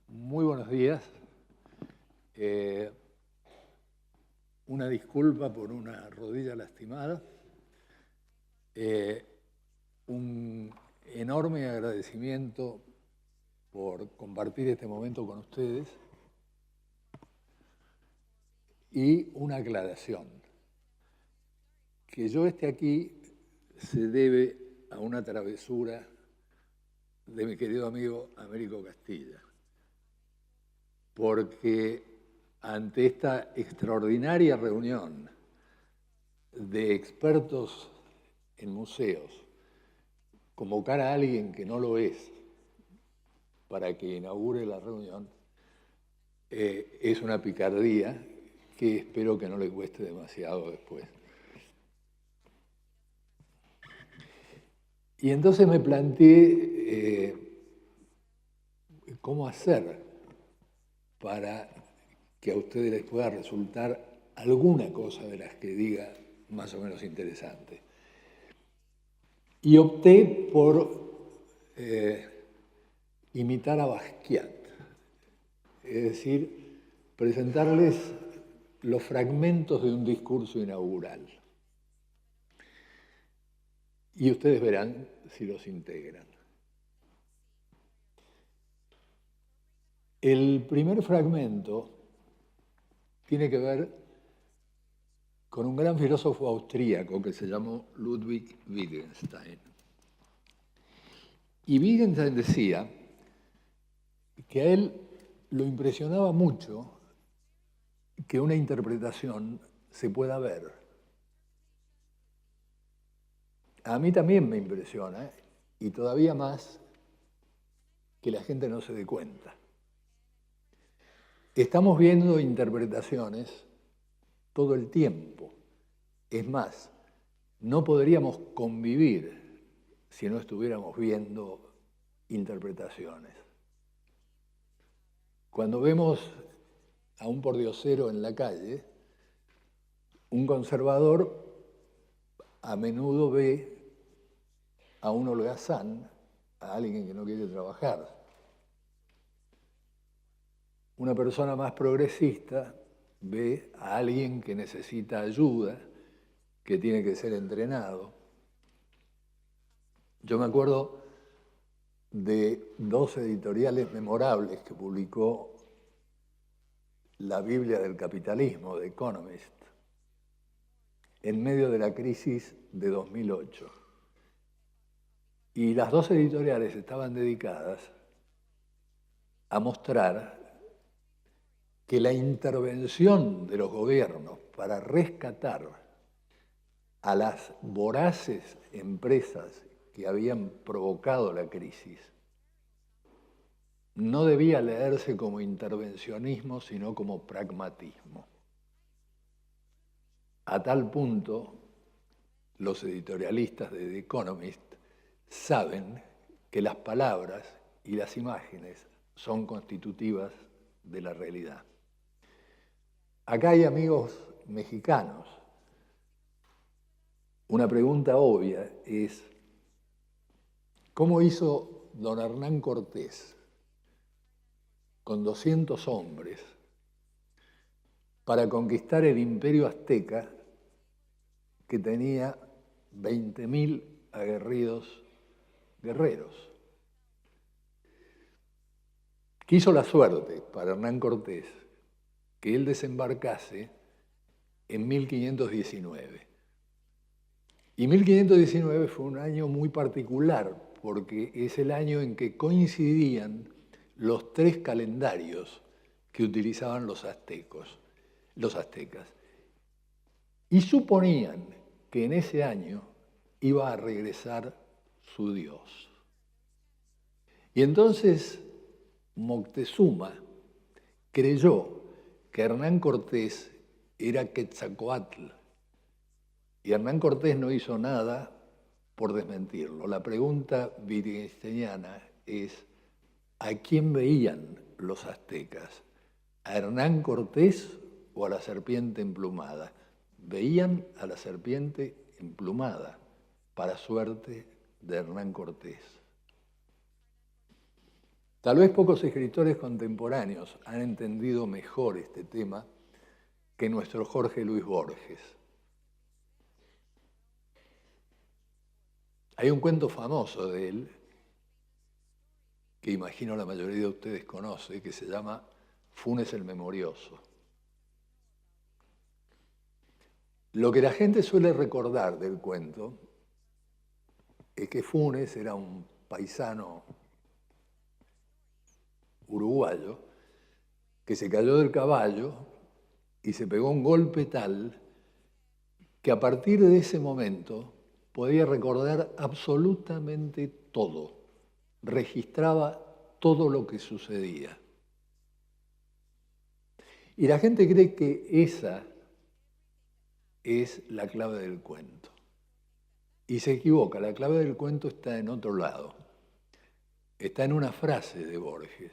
Muy buenos días. Una disculpa por una rodilla lastimada. Un enorme agradecimiento por compartir este momento con ustedes. Y una aclaración. Que yo esté aquí se debe a una travesura de mi querido amigo Américo Castilla. Porque ante esta extraordinaria reunión de expertos en museos, convocar a alguien que no lo es para que inaugure la reunión es una picardía que espero que no le cueste demasiado después. Y entonces me planteé cómo hacer para que a ustedes les pueda resultar alguna cosa de las que diga más o menos interesante. Y opté por imitar a Basquiat, es decir, presentarles los fragmentos de un discurso inaugural. Y ustedes verán si los integran. El primer fragmento tiene que ver con un gran filósofo austríaco que se llamó Ludwig Wittgenstein. Y Wittgenstein decía que a él lo impresionaba mucho que una interpretación se pueda ver. A mí también me impresiona, y todavía más, que la gente no se dé cuenta. Estamos viendo interpretaciones todo el tiempo. Es más, no podríamos convivir si no estuviéramos viendo interpretaciones. Cuando vemos a un pordiosero en la calle, un conservador a menudo ve a un holgazán, a alguien que no quiere trabajar. Una persona más progresista ve a alguien que necesita ayuda, que tiene que ser entrenado. Yo me acuerdo de dos editoriales memorables que publicó la Biblia del capitalismo, de Economist, en medio de la crisis de 2008. Y las dos editoriales estaban dedicadas a mostrar que la intervención de los gobiernos para rescatar a las voraces empresas que habían provocado la crisis no debía leerse como intervencionismo, sino como pragmatismo. A tal punto, los editorialistas de The Economist saben que las palabras y las imágenes son constitutivas de la realidad. Acá hay amigos mexicanos. Una pregunta obvia es, ¿cómo hizo don Hernán Cortés con 200 hombres para conquistar el imperio azteca que tenía 20.000 aguerridos guerreros? Quiso la suerte para Hernán Cortés que él desembarcase en 1519. Y 1519 fue un año muy particular, porque es el año en que coincidían los tres calendarios que utilizaban los aztecas. Y suponían que en ese año iba a regresar su Dios. Y entonces Moctezuma creyó que Hernán Cortés era Quetzalcóatl. Y Hernán Cortés no hizo nada por desmentirlo. La pregunta wittgensteiniana es, ¿a quién veían los aztecas? ¿A Hernán Cortés o a la serpiente emplumada? Veían a la serpiente emplumada, para suerte de Hernán Cortés. Tal vez pocos escritores contemporáneos han entendido mejor este tema que nuestro Jorge Luis Borges. Hay un cuento famoso de él, que imagino la mayoría de ustedes conoce, que se llama Funes el Memorioso. Lo que la gente suele recordar del cuento es que Funes era un paisano uruguayo que se cayó del caballo y se pegó un golpe tal que a partir de ese momento podía recordar absolutamente todo, registraba todo lo que sucedía. Y la gente cree que esa es la clave del cuento. Y se equivoca, la clave del cuento está en otro lado. Está en una frase de Borges,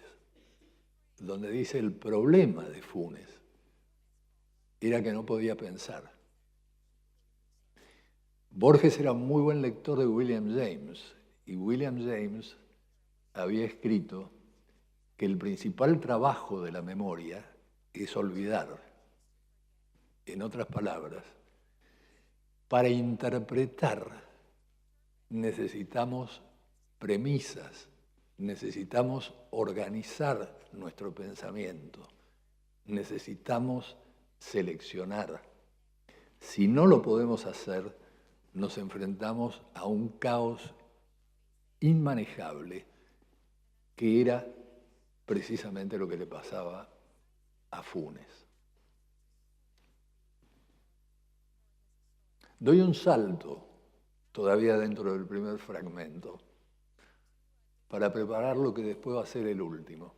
donde dice el problema de Funes era que no podía pensar. Borges era un muy buen lector de William James, y William James había escrito que el principal trabajo de la memoria es olvidar. En otras palabras, para interpretar necesitamos premisas, necesitamos organizar nuestro pensamiento, necesitamos seleccionar. Si no lo podemos hacer, nos enfrentamos a un caos inmanejable que era precisamente lo que le pasaba a Funes. Doy un salto todavía dentro del primer fragmento para preparar lo que después va a ser el último.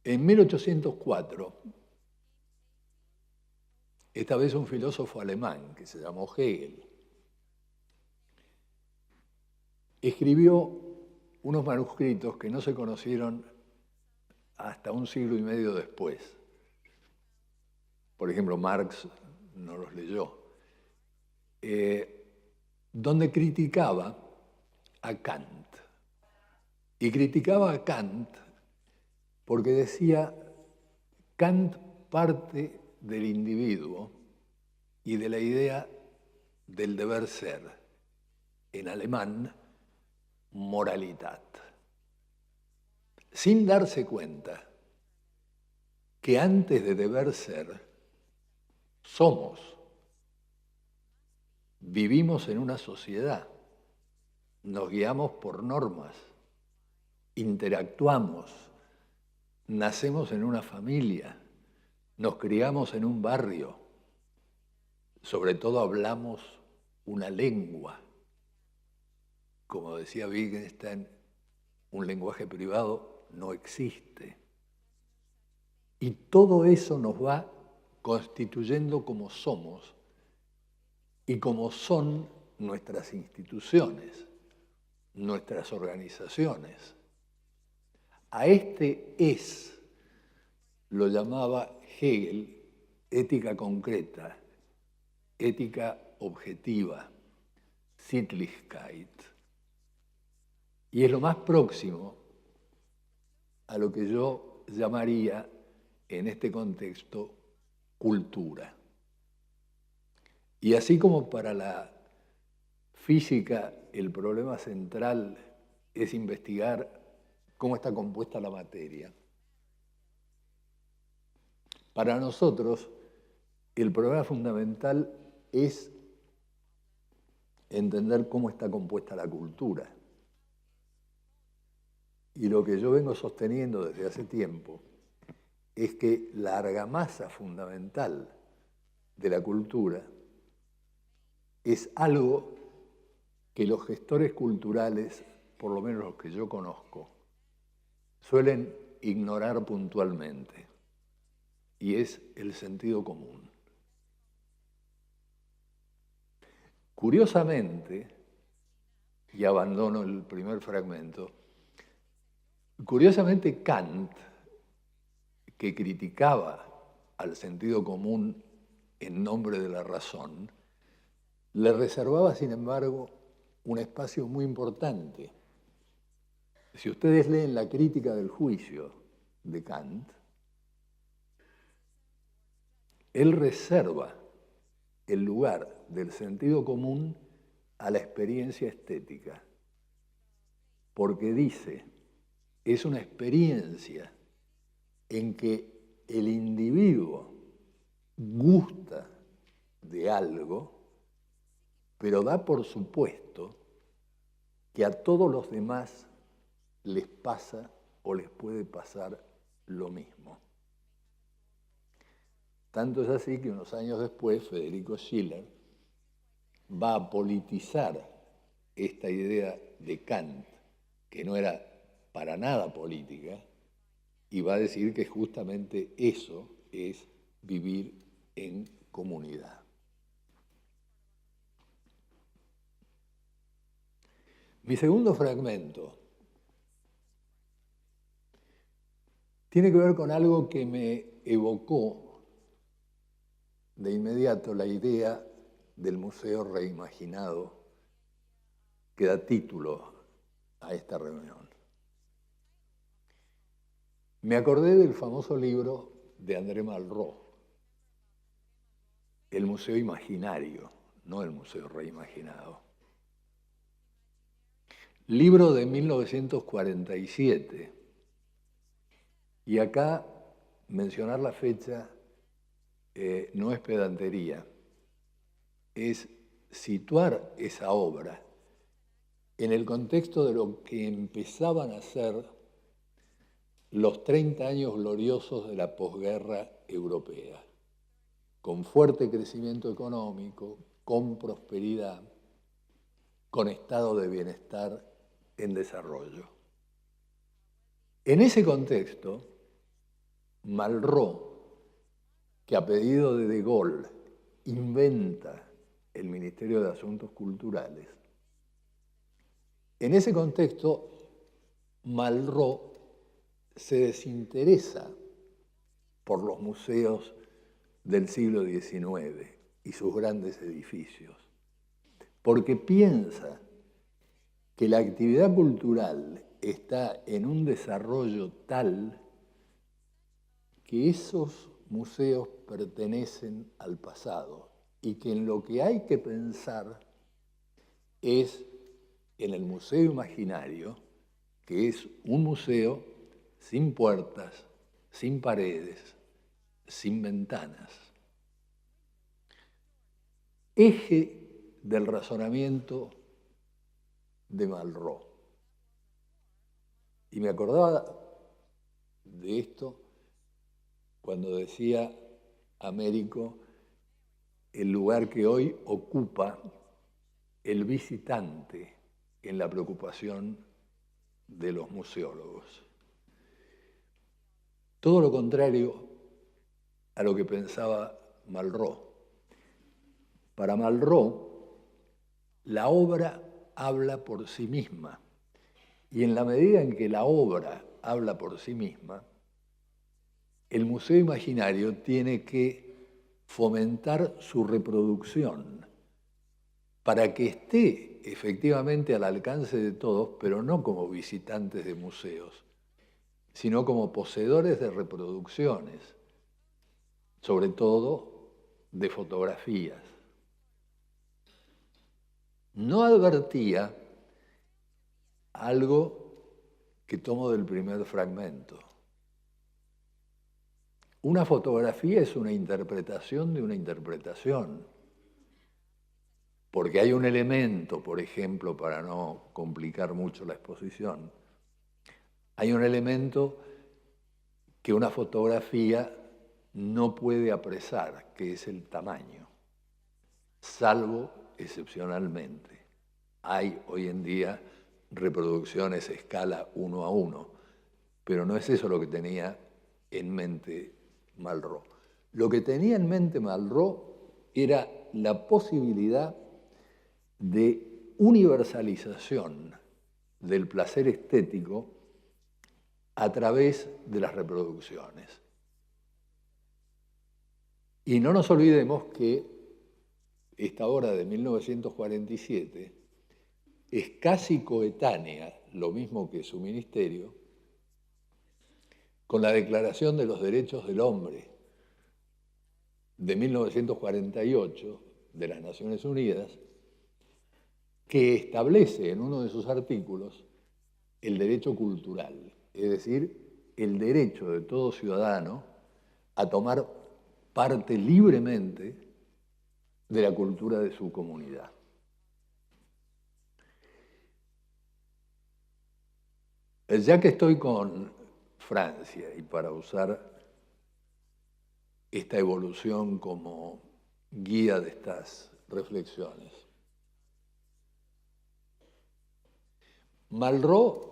En 1804, esta vez un filósofo alemán que se llamó Hegel, escribió unos manuscritos que no se conocieron hasta un siglo y medio después. Por ejemplo, Marx no los leyó, donde criticaba a Kant. Y criticaba a Kant porque decía, Kant parte del individuo y de la idea del deber ser, en alemán, Moralität, sin darse cuenta que antes de deber ser, somos. Vivimos en una sociedad, nos guiamos por normas, interactuamos, nacemos en una familia, nos criamos en un barrio, sobre todo hablamos una lengua. Como decía Wittgenstein, un lenguaje privado no existe. Y todo eso nos va constituyendo como somos y como son nuestras instituciones, nuestras organizaciones. A este es, lo llamaba Hegel, ética concreta, ética objetiva, Sittlichkeit. Y es lo más próximo a lo que yo llamaría, en este contexto, cultura. Y así como para la física el problema central es investigar cómo está compuesta la materia, para nosotros el problema fundamental es entender cómo está compuesta la cultura. Y lo que yo vengo sosteniendo desde hace tiempo es que la argamasa fundamental de la cultura es algo que los gestores culturales, por lo menos los que yo conozco, suelen ignorar puntualmente, y es el sentido común. Curiosamente, y abandono el primer fragmento, curiosamente Kant, que criticaba al sentido común en nombre de la razón, le reservaba, sin embargo, un espacio muy importante Si ustedes leen la crítica del juicio de Kant, él reserva el lugar del sentido común a la experiencia estética, porque dice, es una experiencia en que el individuo gusta de algo, pero da por supuesto que a todos los demás les pasa o les puede pasar lo mismo. Tanto es así que unos años después Federico Schiller va a politizar esta idea de Kant, que no era para nada política, y va a decir que justamente eso es vivir en comunidad. Mi segundo fragmento tiene que ver con algo que me evocó de inmediato la idea del museo reimaginado que da título a esta reunión. Me acordé del famoso libro de André Malraux, El Museo Imaginario, no el Museo Reimaginado. Libro de 1947. Y acá mencionar la fecha no es pedantería, es situar esa obra en el contexto de lo que empezaban a ser los 30 años gloriosos de la posguerra europea, con fuerte crecimiento económico, con prosperidad, con estado de bienestar en desarrollo. En ese contexto, Malraux, que a pedido de Gaulle inventa el Ministerio de Asuntos Culturales, en ese contexto, Malraux se desinteresa por los museos del siglo XIX y sus grandes edificios, porque piensa que la actividad cultural está en un desarrollo tal que esos museos pertenecen al pasado y que en lo que hay que pensar es en el museo imaginario, que es un museo sin puertas, sin paredes, sin ventanas. Eje del razonamiento de Malraux. Y me acordaba de esto cuando decía Américo el lugar que hoy ocupa el visitante en la preocupación de los museólogos. Todo lo contrario a lo que pensaba Malraux. Para Malraux, la obra habla por sí misma, y en la medida en que la obra habla por sí misma, el museo imaginario tiene que fomentar su reproducción para que esté efectivamente al alcance de todos, pero no como visitantes de museos, sino como poseedores de reproducciones, sobre todo de fotografías. No advertía algo que tomo del primer fragmento. Una fotografía es una interpretación de una interpretación, porque hay un elemento, por ejemplo, para no complicar mucho la exposición, hay un elemento que una fotografía no puede apresar, que es el tamaño, salvo excepcionalmente. Hay hoy en día reproducciones a escala 1:1, pero no es eso lo que tenía en mente Malraux. Lo que tenía en mente Malraux era la posibilidad de universalización del placer estético a través de las reproducciones. Y no nos olvidemos que esta obra de 1947 es casi coetánea, lo mismo que su ministerio, con la Declaración de los Derechos del Hombre de 1948 de las Naciones Unidas, que establece en uno de sus artículos el derecho cultural, es decir, el derecho de todo ciudadano a tomar parte libremente de la cultura de su comunidad. Ya que estoy con Francia, y para usar esta evolución como guía de estas reflexiones, Malraux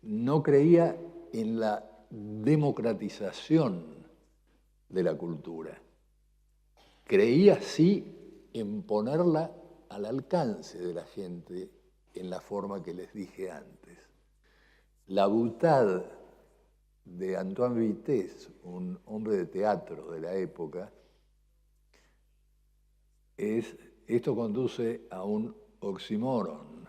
no creía en la democratización de la cultura. Creía sí en ponerla al alcance de la gente en la forma que les dije antes. La boutade de Antoine Vitesse, un hombre de teatro de la época, esto conduce a un oxímoron: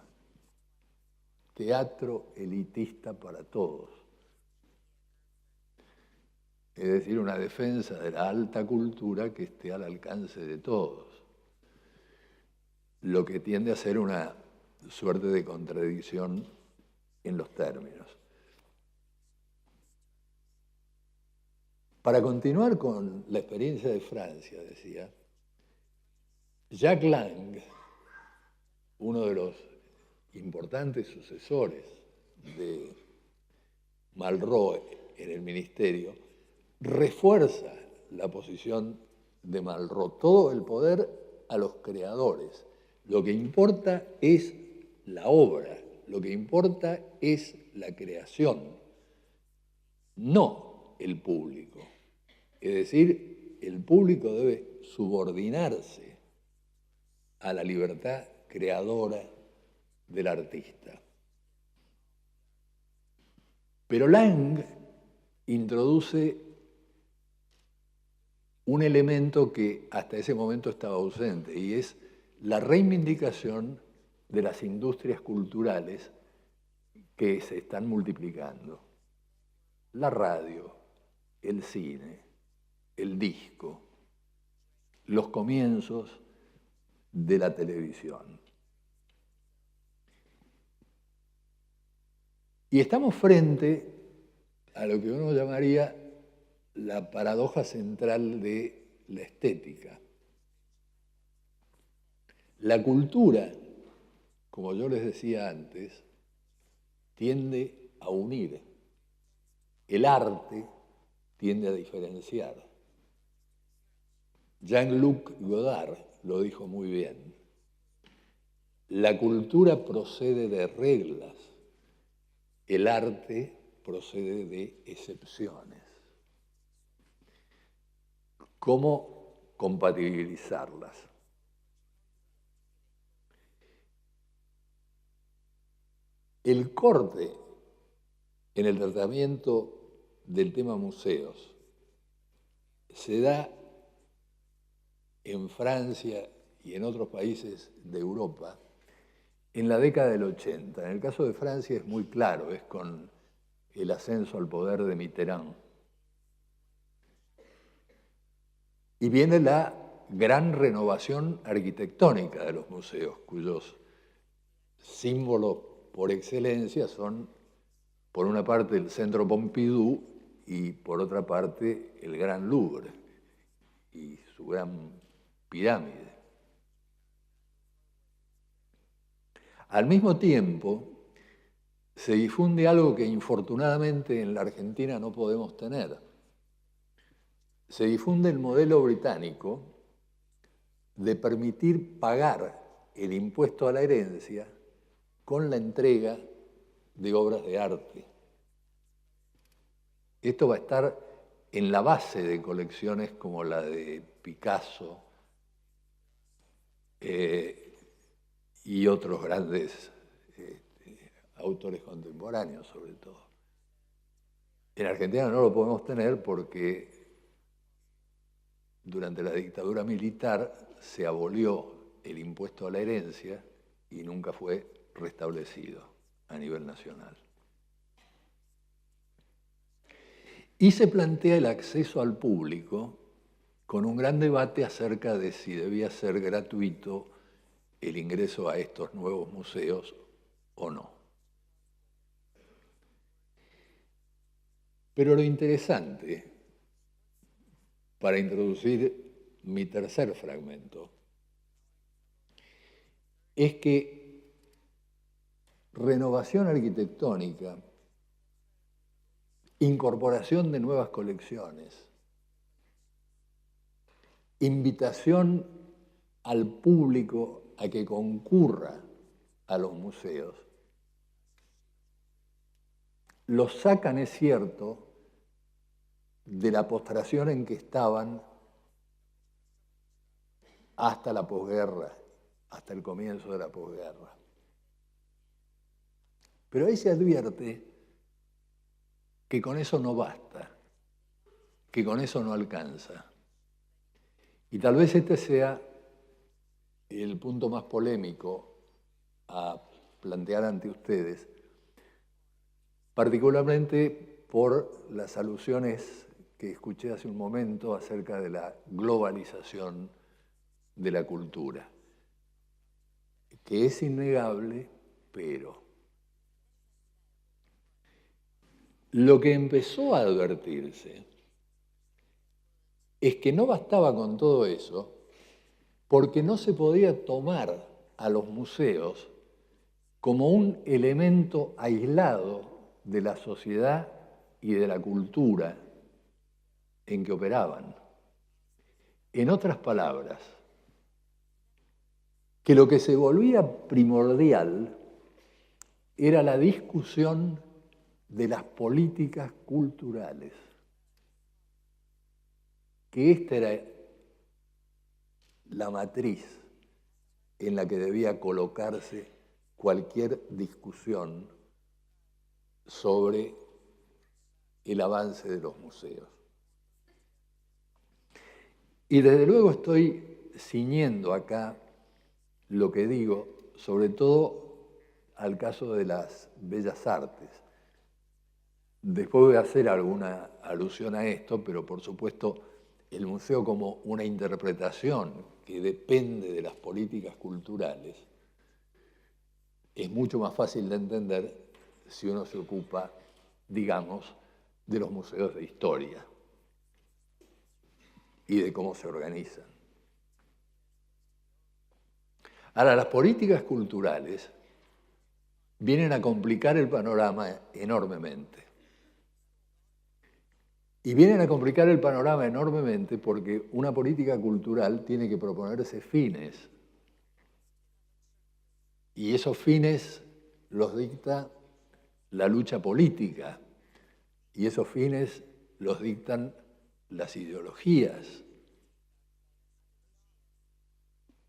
teatro elitista para todos. Es decir, una defensa de la alta cultura que esté al alcance de todos, lo que tiende a ser una suerte de contradicción en los términos. Para continuar con la experiencia de Francia, decía, Jacques Lang, uno de los importantes sucesores de Malraux en el ministerio, refuerza la posición de Malraux: todo el poder a los creadores. Lo que importa es la obra, lo que importa es la creación, no el público. Es decir, el público debe subordinarse a la libertad creadora del artista. Pero Lang introduce un elemento que hasta ese momento estaba ausente, y es la reivindicación de las industrias culturales que se están multiplicando. La radio, el cine, el disco, los comienzos de la televisión. Y estamos frente a lo que uno llamaría la paradoja central de la estética. La cultura, como yo les decía antes, tiende a unir. El arte tiende a diferenciar. Jean-Luc Godard lo dijo muy bien. La cultura procede de reglas, el arte procede de excepciones. ¿Cómo compatibilizarlas? El corte en el tratamiento del tema museos se da en Francia y en otros países de Europa en la década del 80. En el caso de Francia es muy claro, es con el ascenso al poder de Mitterrand. Y viene la gran renovación arquitectónica de los museos, cuyos símbolos por excelencia son, por una parte, el Centro Pompidou y, por otra parte, el Gran Louvre y su gran pirámide. Al mismo tiempo, se difunde algo que infortunadamente en la Argentina no podemos tener. Se difunde el modelo británico de permitir pagar el impuesto a la herencia con la entrega de obras de arte. Esto va a estar en la base de colecciones como la de Picasso y otros grandes autores contemporáneos, sobre todo. En Argentina no lo podemos tener porque durante la dictadura militar se abolió el impuesto a la herencia y nunca fue restablecido a nivel nacional. Y se plantea el acceso al público con un gran debate acerca de si debía ser gratuito el ingreso a estos nuevos museos o no. Pero lo interesante, para introducir mi tercer fragmento, es que renovación arquitectónica, incorporación de nuevas colecciones, invitación al público a que concurra a los museos, los sacan, es cierto, de la postración en que estaban hasta la posguerra, hasta el comienzo de la posguerra. Pero ahí se advierte que con eso no basta, que con eso no alcanza. Y tal vez este sea el punto más polémico a plantear ante ustedes, particularmente por las alusiones que escuché hace un momento acerca de la globalización de la cultura, que es innegable, pero lo que empezó a advertirse es que no bastaba con todo eso, porque no se podía tomar a los museos como un elemento aislado de la sociedad y de la cultura en que operaban. En otras palabras, que lo que se volvía primordial era la discusión de las políticas culturales, que esta era la matriz en la que debía colocarse cualquier discusión sobre el avance de los museos. Y desde luego estoy ciñendo acá lo que digo, sobre todo al caso de las bellas artes. Después voy a hacer alguna alusión a esto, pero por supuesto el museo como una interpretación que depende de las políticas culturales es mucho más fácil de entender si uno se ocupa, digamos, de los museos de historia y de cómo se organizan. Ahora, las políticas culturales vienen a complicar el panorama enormemente. Y vienen a complicar el panorama enormemente porque una política cultural tiene que proponerse fines. Y esos fines los dicta la lucha política. Y esos fines los dictan las ideologías.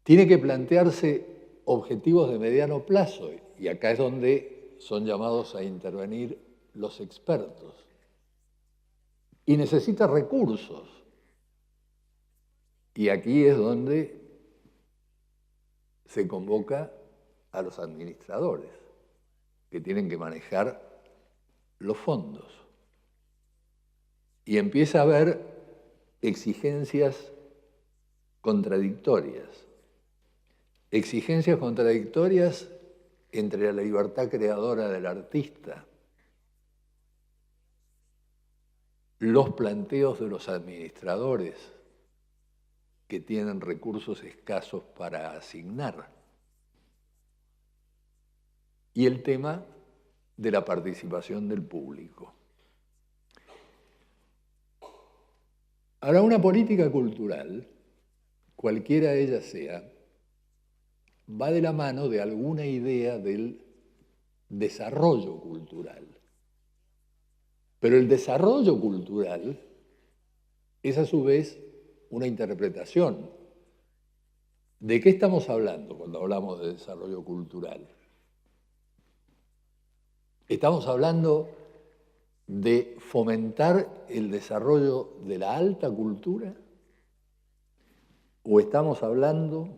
Tiene que plantearse objetivos de mediano plazo. Y acá es donde son llamados a intervenir los expertos. Y necesita recursos. Y aquí es donde se convoca a los administradores, que tienen que manejar los fondos. Y empieza a haber exigencias contradictorias. Exigencias contradictorias entre la libertad creadora del artista, los planteos de los administradores que tienen recursos escasos para asignar y el tema de la participación del público. Ahora, una política cultural, cualquiera ella sea, va de la mano de alguna idea del desarrollo cultural. Pero el desarrollo cultural es a su vez una interpretación. ¿De qué estamos hablando cuando hablamos de desarrollo cultural? ¿Estamos hablando de fomentar el desarrollo de la alta cultura? ¿O estamos hablando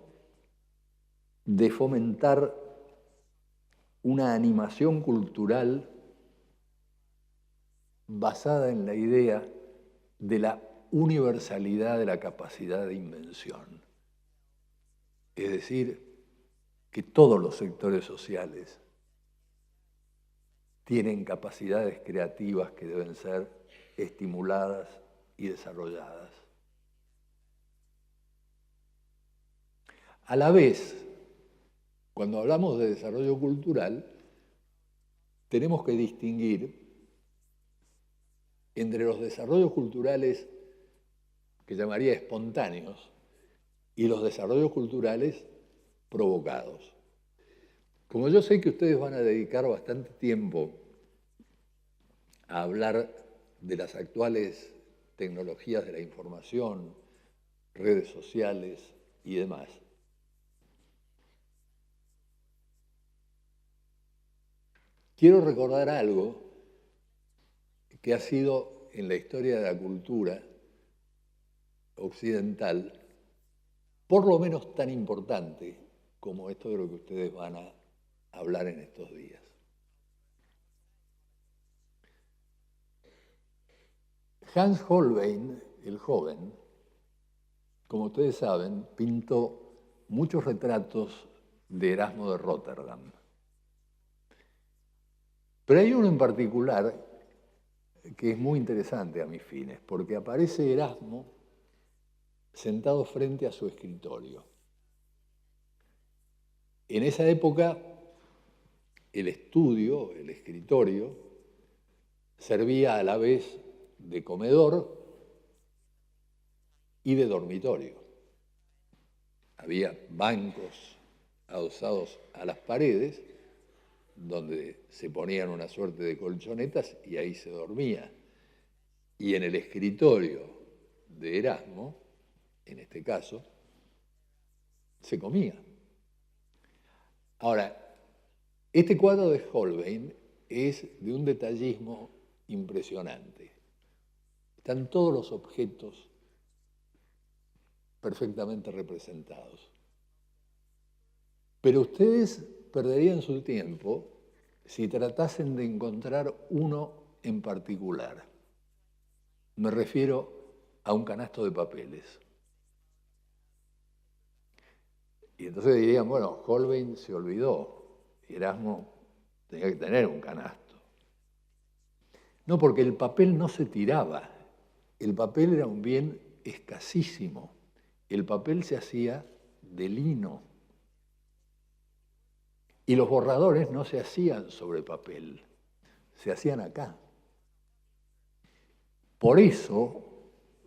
de fomentar una animación cultural basada en la idea de la universalidad de la capacidad de invención. Es decir, que todos los sectores sociales tienen capacidades creativas que deben ser estimuladas y desarrolladas. A la vez, cuando hablamos de desarrollo cultural, tenemos que distinguir entre los desarrollos culturales que llamaría espontáneos y los desarrollos culturales provocados. Como yo sé que ustedes van a dedicar bastante tiempo a hablar de las actuales tecnologías de la información, redes sociales y demás, quiero recordar algo que ha sido en la historia de la cultura occidental por lo menos tan importante como esto de lo que ustedes van a hablar en estos días. Hans Holbein, el joven, como ustedes saben, pintó muchos retratos de Erasmo de Róterdam. Pero hay uno en particular que es muy interesante a mis fines, porque aparece Erasmo sentado frente a su escritorio. En esa época, el estudio, el escritorio, servía a la vez de comedor y de dormitorio. Había bancos adosados a las paredes donde se ponían una suerte de colchonetas y ahí se dormía. Y en el escritorio de Erasmo, en este caso, se comía. Ahora, este cuadro de Holbein es de un detallismo impresionante. Están todos los objetos perfectamente representados. Pero ustedes perderían su tiempo si tratasen de encontrar uno en particular. Me refiero a un canasto de papeles. Y entonces dirían, bueno, Holbein se olvidó, Erasmo tenía que tener un canasto. No, porque el papel no se tiraba, el papel era un bien escasísimo, el papel se hacía de lino. Y los borradores no se hacían sobre papel, se hacían acá. Por eso,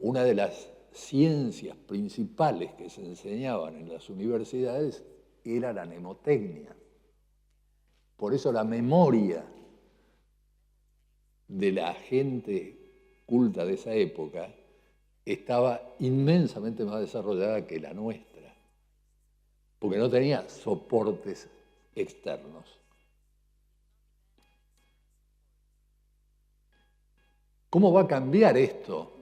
una de las ciencias principales que se enseñaban en las universidades era la mnemotecnia. Por eso la memoria de la gente culta de esa época estaba inmensamente más desarrollada que la nuestra, porque no tenía soportes externos. ¿Cómo va a cambiar esto?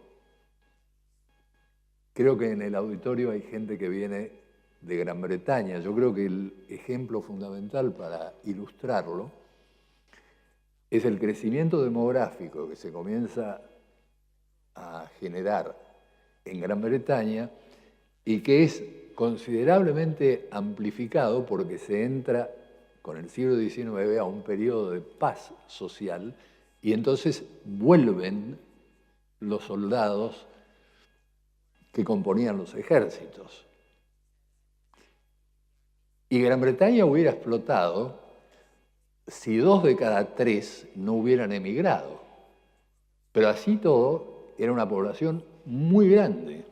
Creo que en el auditorio hay gente que viene de Gran Bretaña. Yo creo que el ejemplo fundamental para ilustrarlo es el crecimiento demográfico que se comienza a generar en Gran Bretaña y que es considerablemente amplificado porque se entra con el siglo XIX a un periodo de paz social y entonces vuelven los soldados que componían los ejércitos. Y Gran Bretaña hubiera explotado si 2 de cada 3 no hubieran emigrado. Pero así todo, era una población muy grande.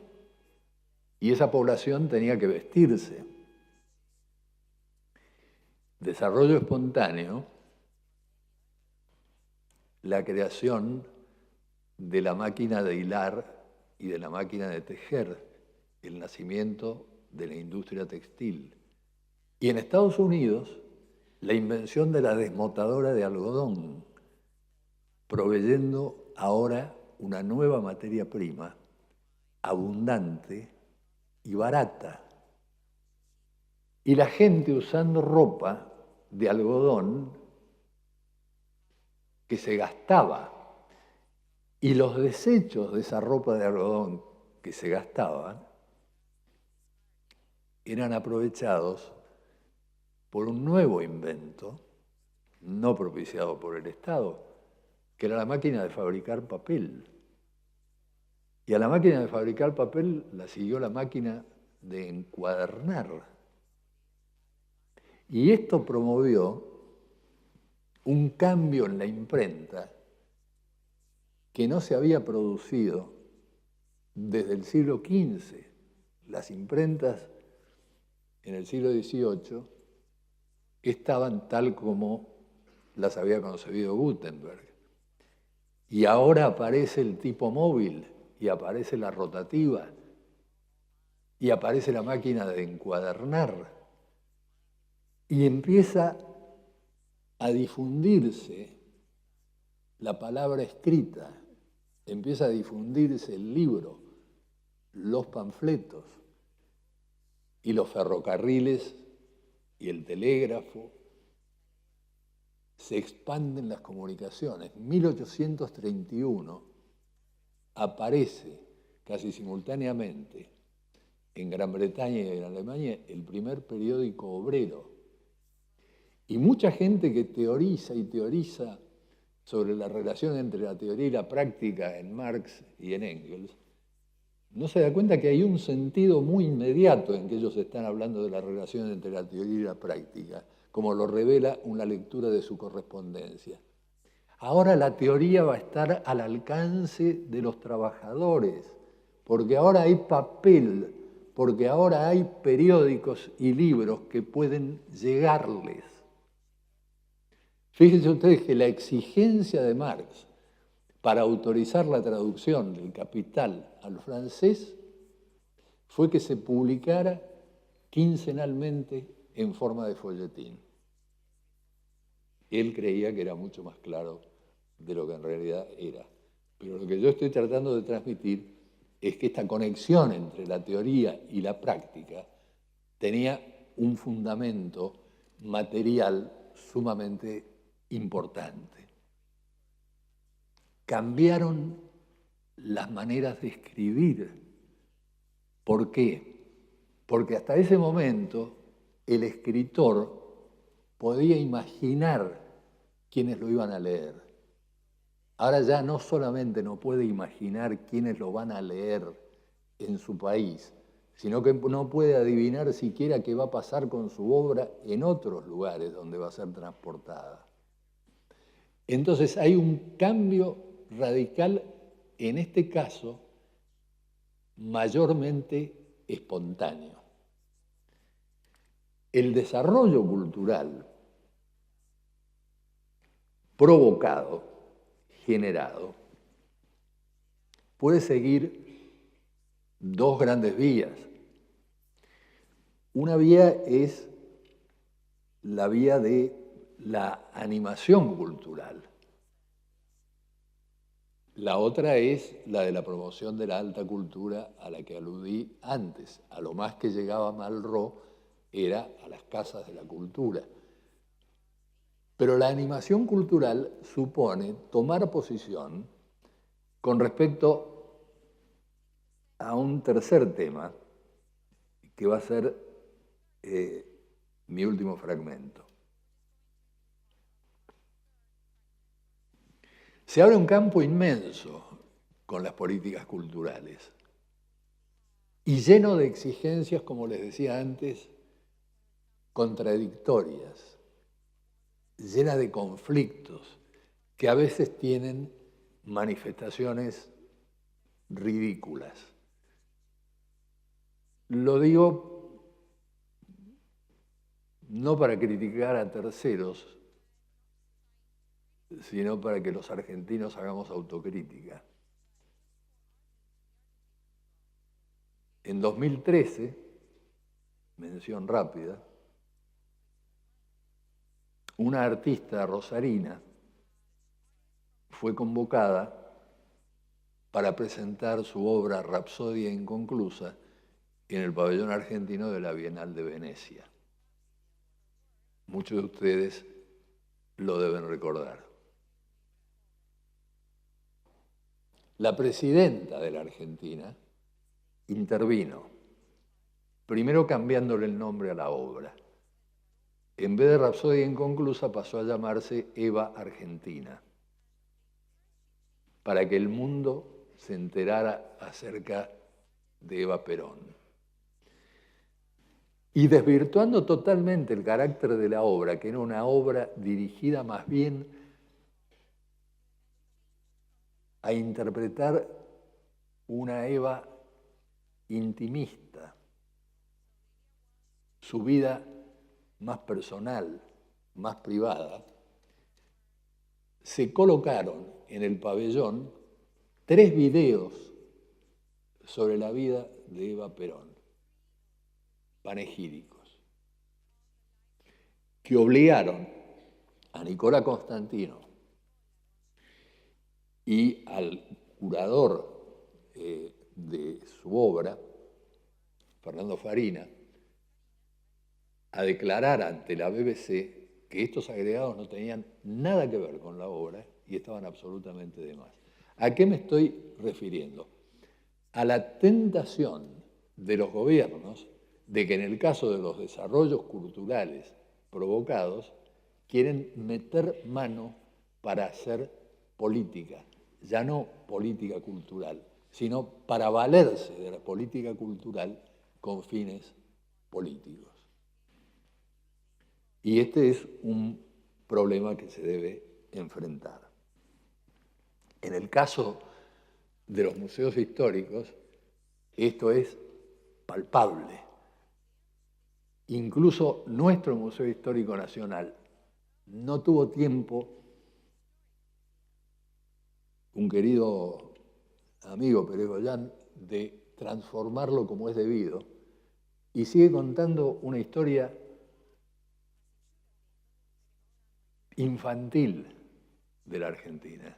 Y esa población tenía que vestirse. Desarrollo espontáneo, la creación de la máquina de hilar y de la máquina de tejer, el nacimiento de la industria textil. Y en Estados Unidos, la invención de la desmotadora de algodón, proveyendo ahora una nueva materia prima, abundante y barata. Y la gente usando ropa de algodón que se gastaba. Y los desechos de esa ropa de algodón que se gastaban eran aprovechados por un nuevo invento, no propiciado por el Estado, que era la máquina de fabricar papel. Y a la máquina de fabricar papel la siguió la máquina de encuadernar. Y esto promovió un cambio en la imprenta que no se había producido desde el siglo XV. Las imprentas en el siglo XVIII estaban tal como las había concebido Gutenberg. Y ahora aparece el tipo móvil, y aparece la rotativa, y aparece la máquina de encuadernar, y empieza a difundirse la palabra escrita, empieza a difundirse el libro, los panfletos, y los ferrocarriles y el telégrafo. Se expanden las comunicaciones. En 1831 aparece casi simultáneamente en Gran Bretaña y en Alemania el primer periódico obrero. Y mucha gente que teoriza y teoriza sobre la relación entre la teoría y la práctica en Marx y en Engels, no se da cuenta que hay un sentido muy inmediato en que ellos están hablando de la relación entre la teoría y la práctica, como lo revela una lectura de su correspondencia. Ahora la teoría va a estar al alcance de los trabajadores, porque ahora hay papel, porque ahora hay periódicos y libros que pueden llegarles. Fíjense ustedes que la exigencia de Marx para autorizar la traducción del Capital al francés fue que se publicara quincenalmente en forma de folletín. Él creía que era mucho más claro de lo que en realidad era. Pero lo que yo estoy tratando de transmitir es que esta conexión entre la teoría y la práctica tenía un fundamento material sumamente importante. Cambiaron las maneras de escribir. ¿Por qué? Porque hasta ese momento el escritor podía imaginar quiénes lo iban a leer. Ahora ya no solamente no puede imaginar quiénes lo van a leer en su país, sino que no puede adivinar siquiera qué va a pasar con su obra en otros lugares donde va a ser transportada. Entonces hay un cambio radical, en este caso, mayormente espontáneo. El desarrollo cultural provocado, generado, puede seguir dos grandes vías. Una vía es la vía de la animación cultural. La otra es la de la promoción de la alta cultura a la que aludí antes. A lo más que llegaba Malraux era a las casas de la cultura. Pero la animación cultural supone tomar posición con respecto a un tercer tema, que va a ser mi último fragmento. Se abre un campo inmenso con las políticas culturales y lleno de exigencias, como les decía antes, contradictorias, llena de conflictos que a veces tienen manifestaciones ridículas. Lo digo no para criticar a terceros, sino para que los argentinos hagamos autocrítica. En 2013, mención rápida, una artista rosarina fue convocada para presentar su obra Rapsodia Inconclusa en el pabellón argentino de la Bienal de Venecia. muchos de ustedes lo deben recordar. La presidenta de la Argentina intervino, primero cambiándole el nombre a la obra. En vez de Rapsodia Inconclusa pasó a llamarse Eva Argentina, para que el mundo se enterara acerca de Eva Perón. Y desvirtuando totalmente el carácter de la obra, que era una obra dirigida más bien a interpretar una Eva intimista, su vida más personal, más privada, se colocaron en el pabellón 3 videos sobre la vida de Eva Perón, panegíricos, que obligaron a Nicola Constantino y al curador de su obra, Fernando Farina, a declarar ante la BBC que estos agregados no tenían nada que ver con la obra y estaban absolutamente de más. ¿A qué me estoy refiriendo? A la tentación de los gobiernos de que en el caso de los desarrollos culturales provocados, quieren meter mano para hacer política, ya no política cultural, sino para valerse de la política cultural con fines políticos. Y este es un problema que se debe enfrentar. En el caso de los museos históricos, esto es palpable. Incluso nuestro Museo Histórico Nacional no tuvo tiempo, un querido amigo Pérez Goyán, de transformarlo como es debido, y sigue contando una historia infantil de la Argentina.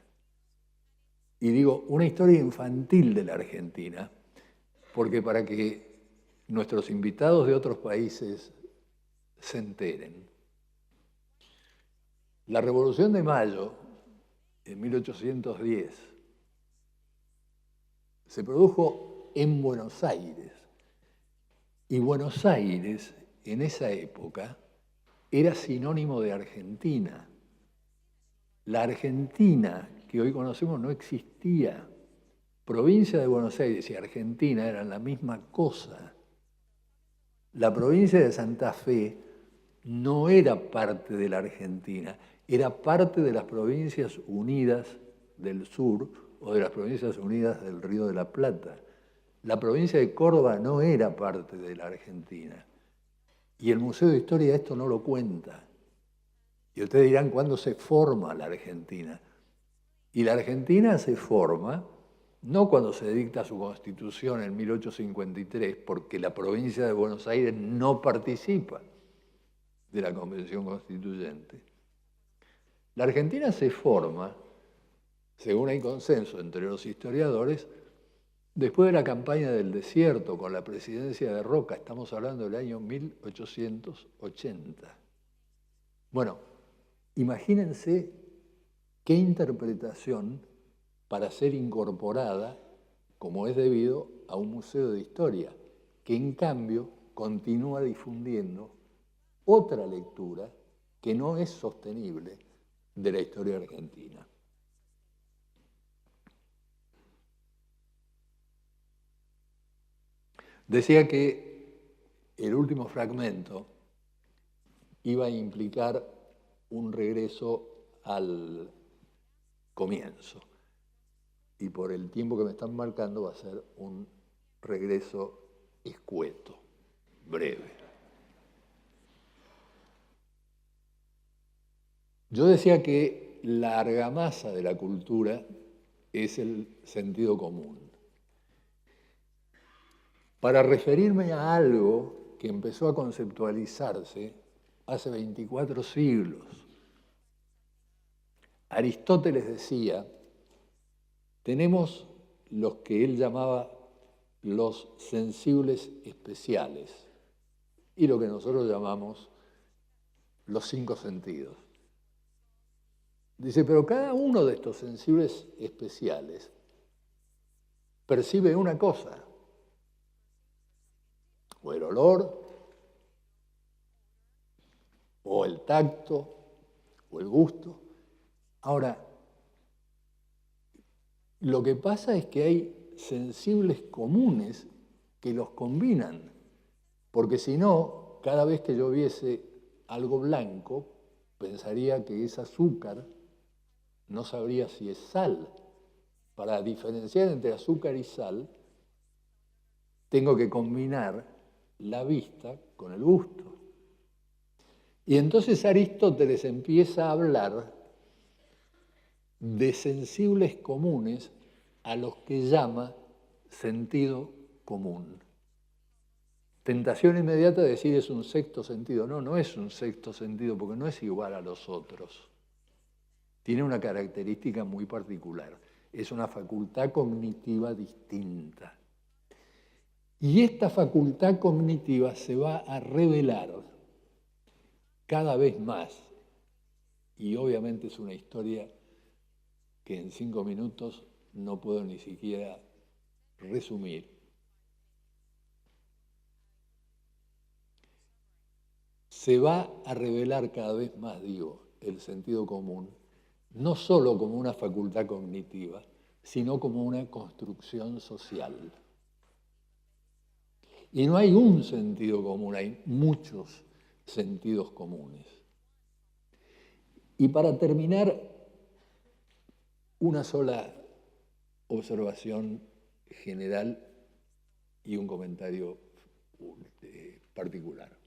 Y digo, una historia infantil de la Argentina, porque para que nuestros invitados de otros países se enteren, la Revolución de Mayo, en 1810, se produjo en Buenos Aires. Y Buenos Aires, en esa época, era sinónimo de Argentina. La Argentina que hoy conocemos no existía. Provincia de Buenos Aires y Argentina eran la misma cosa. La provincia de Santa Fe no era parte de la Argentina, era parte de las Provincias Unidas del Sur o de las Provincias Unidas del Río de la Plata. La provincia de Córdoba no era parte de la Argentina. Y el Museo de Historia esto no lo cuenta. Y ustedes dirán, ¿cuándo se forma la Argentina? Y la Argentina se forma no cuando se dicta su constitución en 1853, porque la provincia de Buenos Aires no participa de la Convención Constituyente. La Argentina se forma, según hay consenso entre los historiadores, después de la campaña del desierto con la presidencia de Roca, estamos hablando del año 1880. Bueno, imagínense qué interpretación para ser incorporada, como es debido, a un museo de historia, que en cambio continúa difundiendo otra lectura que no es sostenible de la historia argentina. Decía que el último fragmento iba a implicar un regreso al comienzo. Y por el tiempo que me están marcando va a ser un regreso escueto, breve. Yo decía que la argamasa de la cultura es el sentido común. Para referirme a algo que empezó a conceptualizarse hace 24 siglos. Aristóteles decía, tenemos los que él llamaba los sensibles especiales y lo que nosotros llamamos los 5 sentidos. Dice, pero cada uno de estos sensibles especiales percibe una cosa, o el olor, o el tacto, o el gusto. Ahora, lo que pasa es que hay sensibles comunes que los combinan, porque si no, cada vez que yo viese algo blanco, pensaría que es azúcar, no sabría si es sal. Para diferenciar entre azúcar y sal, tengo que combinar la vista con el gusto. Y entonces Aristóteles empieza a hablar de sensibles comunes a los que llama sentido común. Tentación inmediata de decir es un sexto sentido. No, no es un sexto sentido porque no es igual a los otros. Tiene una característica muy particular. Es una facultad cognitiva distinta. Y esta facultad cognitiva se va a revelar cada vez más. Y obviamente es una historia que en 5 minutos no puedo ni siquiera resumir. Se va a revelar cada vez más, digo, el sentido común, no solo como una facultad cognitiva, sino como una construcción social. Y no hay un sentido común, hay muchos sentidos comunes. Y para terminar, una sola observación general y un comentario particular.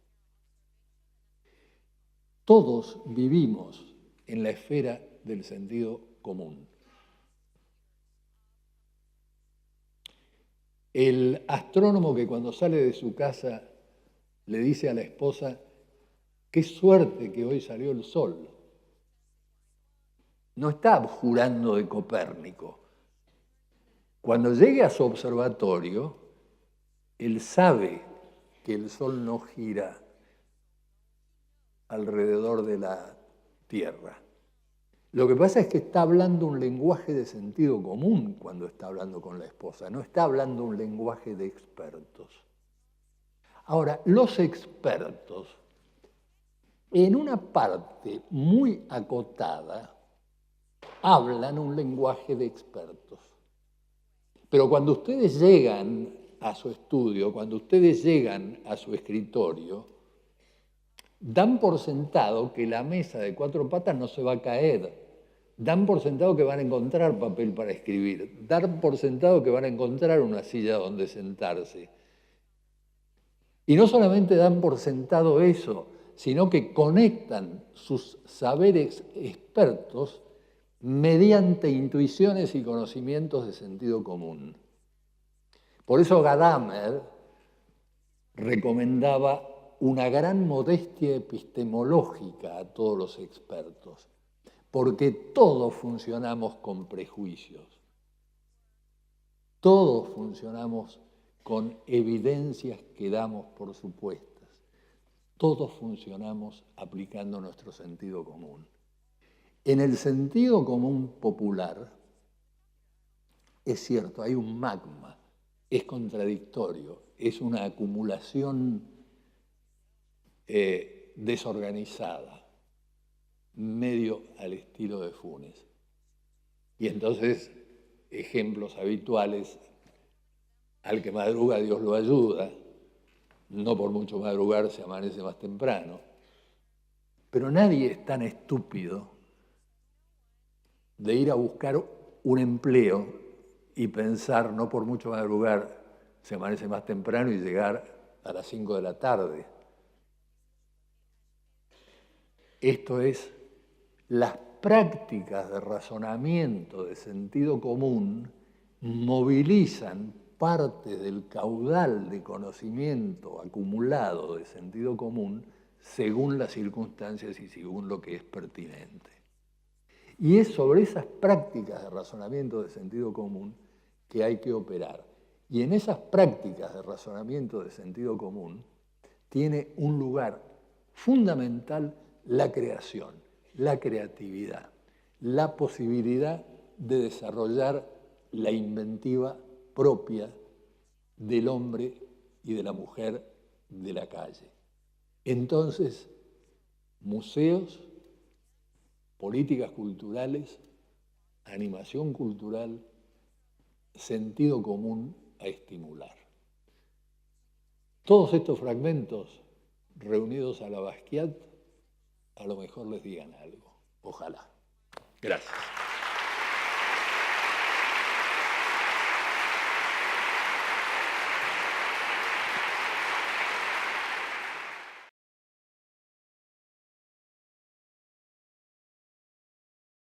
Todos vivimos en la esfera del sentido común. El astrónomo que cuando sale de su casa le dice a la esposa, qué suerte que hoy salió el sol. No está abjurando de Copérnico. Cuando llegue a su observatorio, él sabe que el sol no gira alrededor de la Tierra. Lo que pasa es que está hablando un lenguaje de sentido común cuando está hablando con la esposa, no está hablando un lenguaje de expertos. Ahora, los expertos, en una parte muy acotada, hablan un lenguaje de expertos. Pero cuando ustedes llegan a su estudio, cuando ustedes llegan a su escritorio, dan por sentado que la mesa de 4 patas no se va a caer. Dan por sentado que van a encontrar papel para escribir. Dan por sentado que van a encontrar una silla donde sentarse. Y no solamente dan por sentado eso, sino que conectan sus saberes expertos mediante intuiciones y conocimientos de sentido común. Por eso Gadamer recomendaba una gran modestia epistemológica a todos los expertos, porque todos funcionamos con prejuicios, todos funcionamos con evidencias que damos por supuestas, todos funcionamos aplicando nuestro sentido común. En el sentido común popular, es cierto, hay un magma, es contradictorio, es una acumulación desorganizada, medio al estilo de Funes. Y entonces, ejemplos habituales, al que madruga Dios lo ayuda, no por mucho madrugar se amanece más temprano, pero nadie es tan estúpido de ir a buscar un empleo y pensar, no por mucho madrugar se amanece más temprano y llegar a las 5 de la tarde. Esto es, las prácticas de razonamiento de sentido común movilizan parte del caudal de conocimiento acumulado de sentido común según las circunstancias y según lo que es pertinente. Y es sobre esas prácticas de razonamiento de sentido común que hay que operar. Y en esas prácticas de razonamiento de sentido común tiene un lugar fundamental la creación, la creatividad, la posibilidad de desarrollar la inventiva propia del hombre y de la mujer de la calle. Entonces, museos, políticas culturales, animación cultural, sentido común a estimular. Todos estos fragmentos reunidos a la Basquiat a lo mejor les digan algo. Ojalá. Gracias.